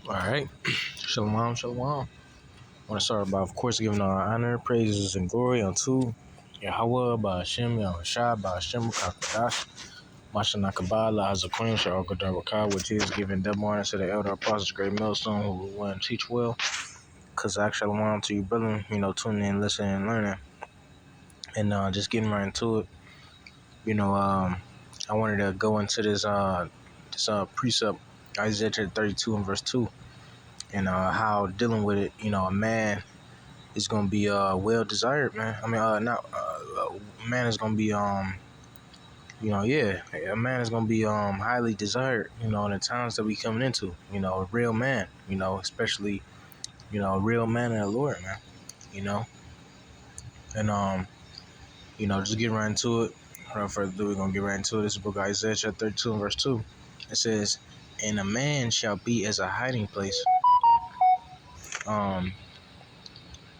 All right. Shalom, shalom. I want to start by, of course, giving our honor, praises, and glory unto Yahweh, Ba'ashem, Yahushua, Ba'ashem, Kakadash, Mashanakabala, Hazaquim, Sha'okadarakah, which is giving double honor to the elder apostles, great millstone, who will want to teach well. Kazak, shalom to you, brother. Tuning in, listening, and learning. And just getting right into it. I wanted to go into this precept, Isaiah 32 and verse 2, and how dealing with it, a man is gonna be well desired, man. I mean, not a man is gonna be yeah, a man is gonna be highly desired, in the times that we coming into, a real man, especially a real man in the Lord, man, you know, and just get right into it. Without further ado, we're gonna get right into it. This is the book of Isaiah chapter 32 and verse 2. It says, "And a man shall be as a hiding place." Um,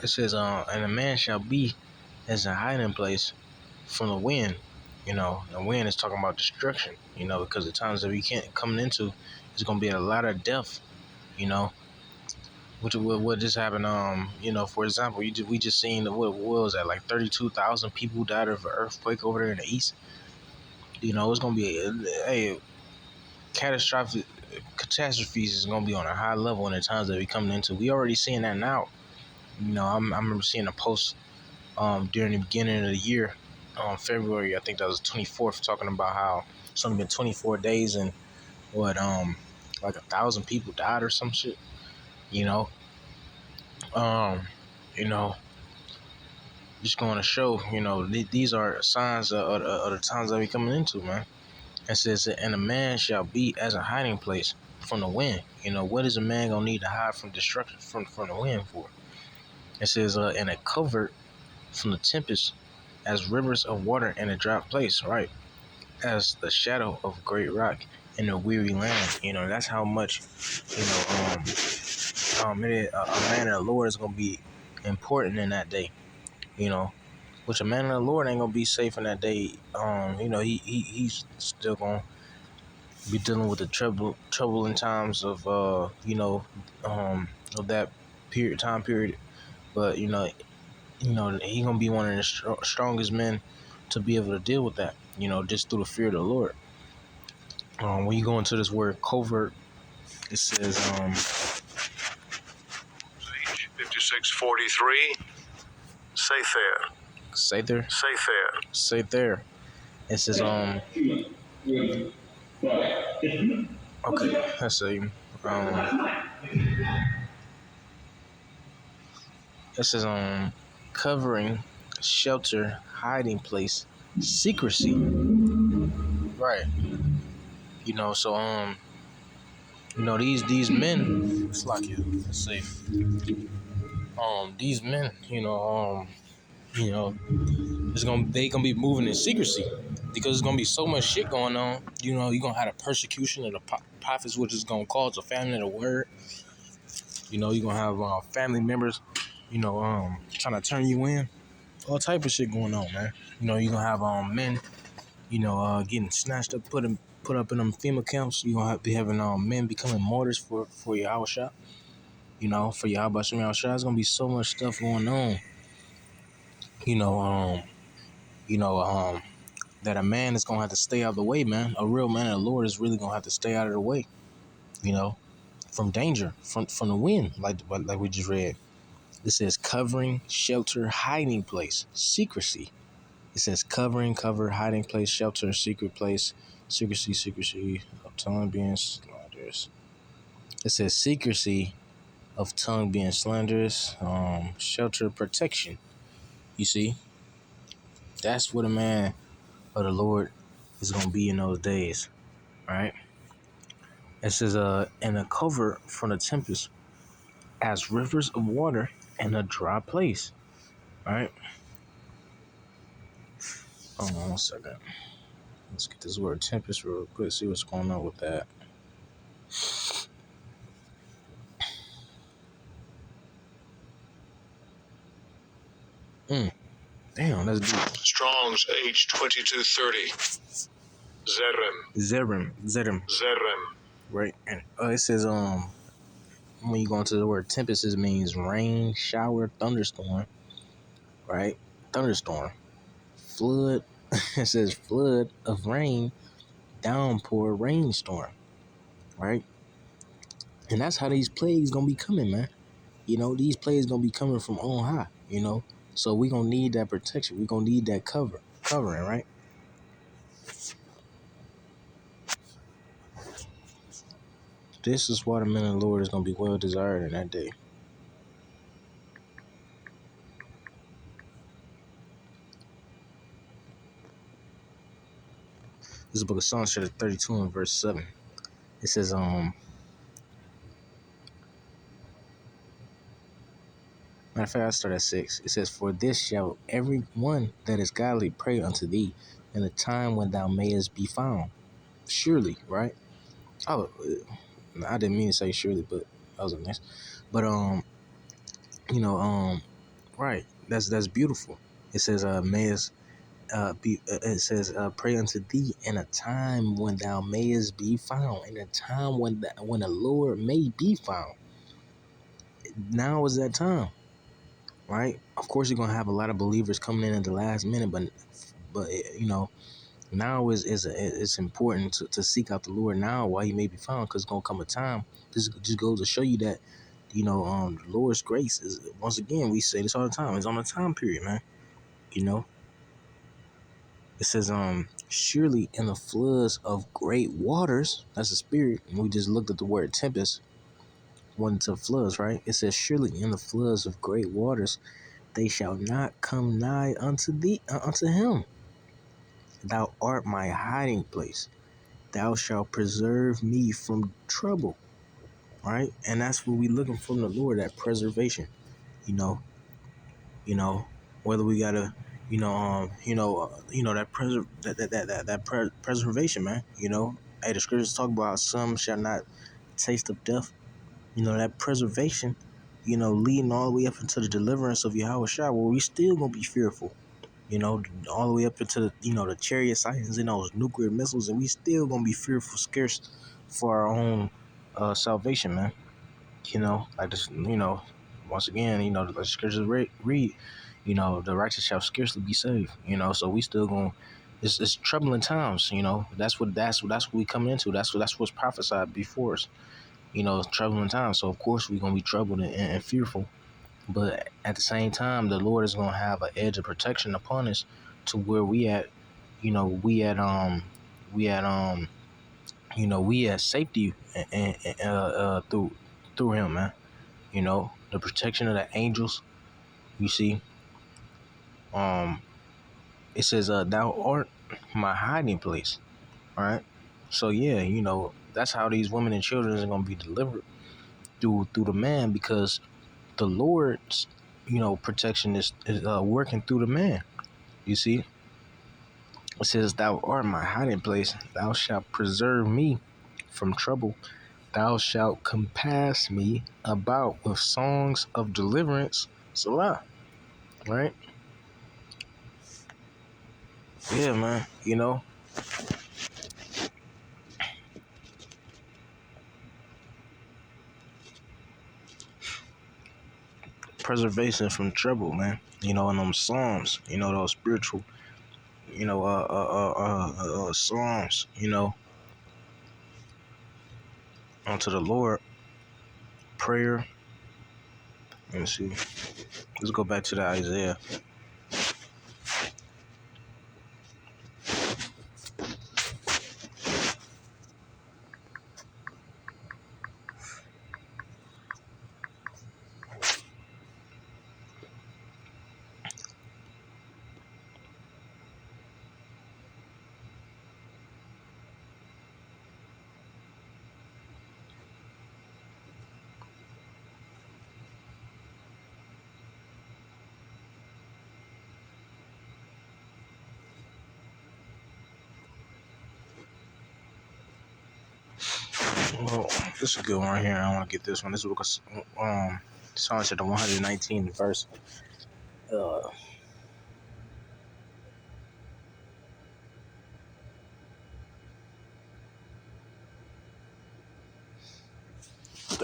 it says, "And a man shall be as a hiding place from the wind." The wind is talking about destruction, because the times that we can't coming into is going to be a lot of death, you know, which what just happened. For example, we just seen what was that, like 32,000 people died of an earthquake over there in the east. It's going to be catastrophic catastrophes is going to be on a high level in the times that we coming into. We already seeing that now. I remember seeing a post during the beginning of the year, February, I think that was 24th, talking about how it's only been 24 days and like 1,000 people died or some shit. you know, um, you know, just going to show, these are signs of the times that we coming into, man. It says, "And a man shall be as a hiding place from the wind." What is a man gonna need to hide from destruction from the wind for? It says, "And a covert from the tempest, as rivers of water in a dry place," right? As the shadow of a great rock in a weary land. That's how much, a man of the Lord is going to be important in that day, which a man of the Lord ain't going to be safe in that day. He's still going to be dealing with the troubling times of, of that time period. But, he going to be one of the strongest men to be able to deal with that, just through the fear of the Lord. When you go into this word covert, it says page 5643. Say there. It says okay, let's see. It says covering, shelter, hiding place, secrecy. Right. So these men, it's like you. Let's see. These men, they gonna be moving in secrecy because there's gonna be so much shit going on. You're gonna have a persecution of the prophets, which is gonna cause a famine of the word. You're gonna have family members, trying to turn you in. All type of shit going on, man. You're gonna have men, getting snatched up, put up in them FEMA camps. You're gonna be having men becoming martyrs for Yahushua. For Yahweh Shem Yahushua. There's gonna be so much stuff going on. You know, um, that a man is gonna have to stay out of the way, man. A real man of the Lord is really gonna have to stay out of the way, from danger, from the wind, like we just read. It says covering, shelter, hiding place, secrecy. It says covering, cover, hiding place, shelter, secret place, secrecy of tongue being slanderous. It says secrecy of tongue being slanderous, shelter, protection. You see, that's what a man of the Lord is gonna be in those days, right? It says, and a cover from the tempest, as rivers of water in a dry place, right? Hold on 1 second. Let's get this word tempest real quick, see what's going on with that. Damn, that's deep. Strong's H2230. Zerem. Zerem. Zerem. Right. And it says, when you go into the word tempest, it means rain, shower, thunderstorm, right? Thunderstorm, flood. It says flood of rain, downpour, rainstorm, right? And that's how these plagues gonna be coming, man. These plagues gonna be coming from on high. So we gonna need that protection. We gonna need that covering, right? This is why the men of the Lord is gonna be well desired in that day. This is the book of Psalms, chapter 32 and verse 7. It says, matter of fact, I start at 6. It says, for this shall every one that is godly pray unto thee in the time when thou mayest be found. Surely, right? Oh, I didn't mean to say surely, but that was a nice. But right. That's beautiful. It says, mayest it says, pray unto thee in a time when thou mayest be found. In a time when the Lord may be found. Now is that time, right? Of course, you're gonna have a lot of believers coming in at the last minute, but now it's important to seek out the Lord now while He may be found, because it's gonna come a time. This just goes to show you that the Lord's grace is, once again, we say this all the time, it's on a time period, man. It says, surely in the floods of great waters, that's the spirit, and we just looked at the word tempest, one to floods, right? It says, surely in the floods of great waters, they shall not come nigh unto thee, unto him. Thou art my hiding place. Thou shalt preserve me from trouble, right? And that's what we looking from the Lord, that preservation, you know, whether we gotta, that preservation, man. Hey, the scriptures talk about some shall not taste of death. That preservation, leading all the way up into the deliverance of Yahweh Shah, where we still gonna be fearful. All the way up into the chariot sightings and those nuclear missiles, and we still gonna be fearful, scarce for our own salvation, man. Like this, once again, the scriptures read, the righteous shall scarcely be saved. So we still gonna, it's troubling times. That's what we coming into. That's what's prophesied before us. Troubling times. So of course we're gonna be troubled and fearful. But at the same time, the Lord is gonna have an edge of protection upon us, to where we at, we at safety and through Him, man. The protection of the angels. You see, it says, "Thou art my hiding place." All right. So yeah, that's how these women and children are gonna be delivered through the man, because the Lord's protection is working through the man. You see, it says, "Thou art my hiding place. Thou shalt preserve me from trouble. Thou shalt compass me about with songs of deliverance." Salah, right? Yeah, man. Preservation from trouble, man. In them Psalms, those spiritual, Psalms, unto the Lord, prayer. Let me see. Let's go back to the Isaiah. Well, this is a good one right here. I want to get this one. This is Psalm chapter 119, verse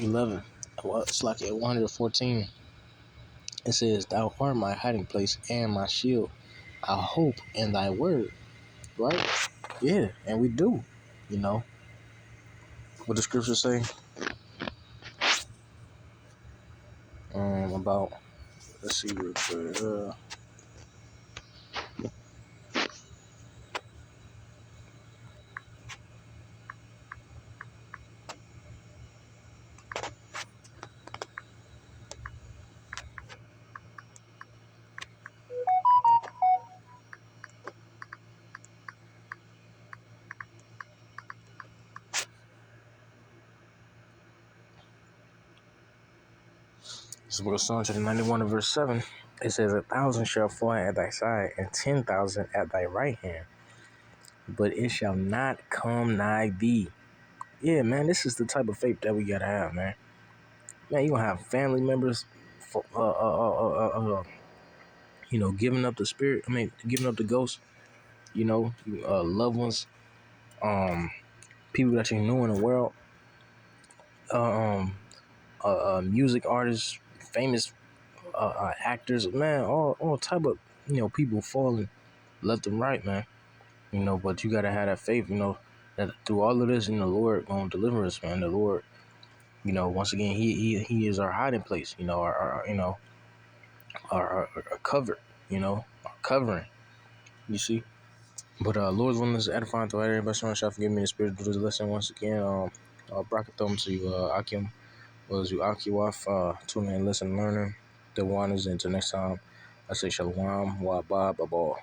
11. well, it's like at 114. It says, "Thou art my hiding place and my shield. I hope in thy word." Right? Yeah, and we do. You know what the scriptures say about. Let's see real quick. This is what Psalm 91 and verse 7. It says, "A thousand shall fall at thy side, and 10,000 at thy right hand, but it shall not come nigh thee." Yeah, man, this is the type of faith that we gotta have, man. Man, you gonna have family members, for, giving up the spirit. I mean, giving up the ghost. Loved ones, people that you know in the world, uh, um, music artists, famous actors, man, all type of people falling left and right, man. But you gotta have that faith, that through all of this, the Lord gonna deliver us, man. The Lord, once again, He is our hiding place, our cover, our covering. You see. But Lord's willing is edifying to everybody. Someone shall forgive me the spirit of this lesson once again. Brakathum to you, Akim was you Akiwaf, tuning in, listen, learning. The one is until next time. I say shalom, wa ba ba ba.